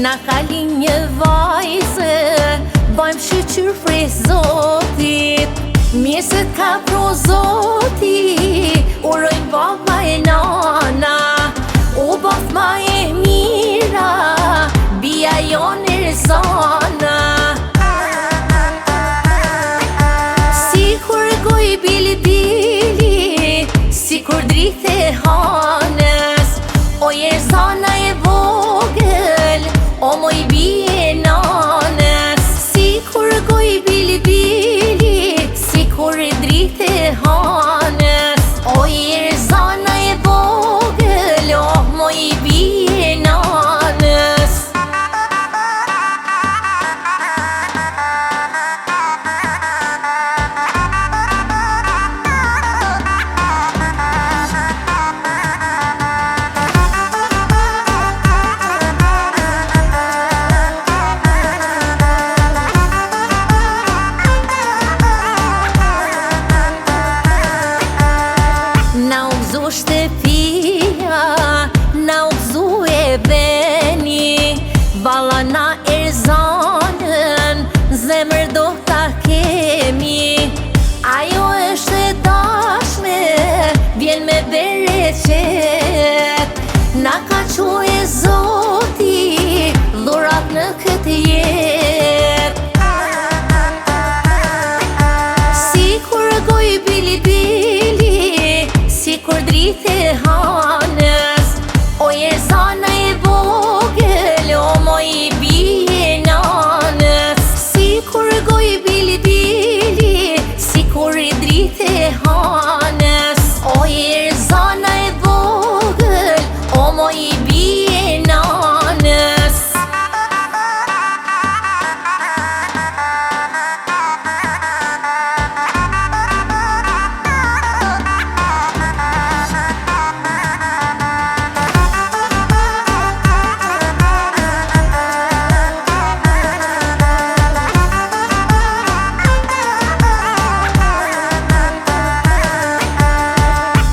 Na kalin një vajzë, bajmë shqyqyr frej Zotit. Mjesët ka pro Zoti, urojnë baba e nana. U baf ma e mira, bia jon e rëzana. Si kur goj bili bili, si kur drithë e hanës. O Jerzana e vogël, o moj bie nanës. Si kur goj bili bili, si kur drithë e hanës. O Jerzana e vogël, o moj bie nanës. Na u gëzu shtëpia, na u gëzu e beni. Balla na Erzanën, zemër do ta kemi. Ajo është e dashme, vjen me bereqet. Na ka quje Zoti, dhurat në këtë jetë. Si kur goj bili bili, si kur drithë e hanës. O Jerzana e vogël, o moj bie nanës. Si kur goj bili bili, si kur drithë e hanës. O Jerzana e vogël, o moj bie nanës.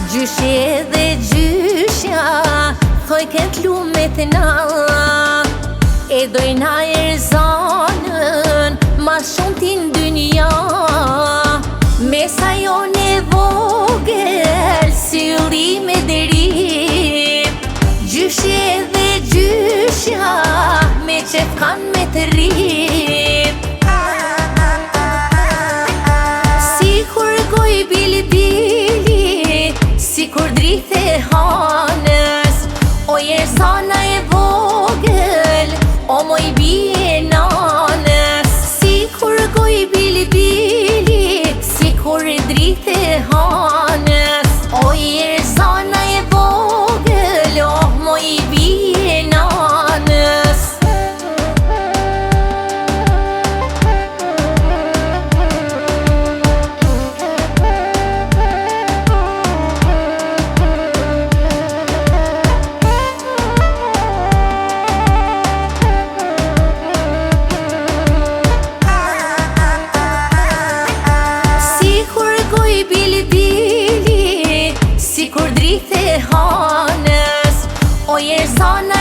Gjyshje dhe gjyshja, thoj këtë lumet e nalla. E dojna Erzanën, ma shumë t'in dynja. Mesa jon e vogël, si uri me derip. Gjyshje dhe gjyshja, me qef kan me të rip. Si kur goj bili bili, si kur drithë e hanës. O Jerzana e vogël, o moj bie nanës. Si kur goj bili bili, si kur drithë e hanës. O Jerzana e vogël, o moj bie nanës. Bili bili, si kur drithë e hanës. O Jerzana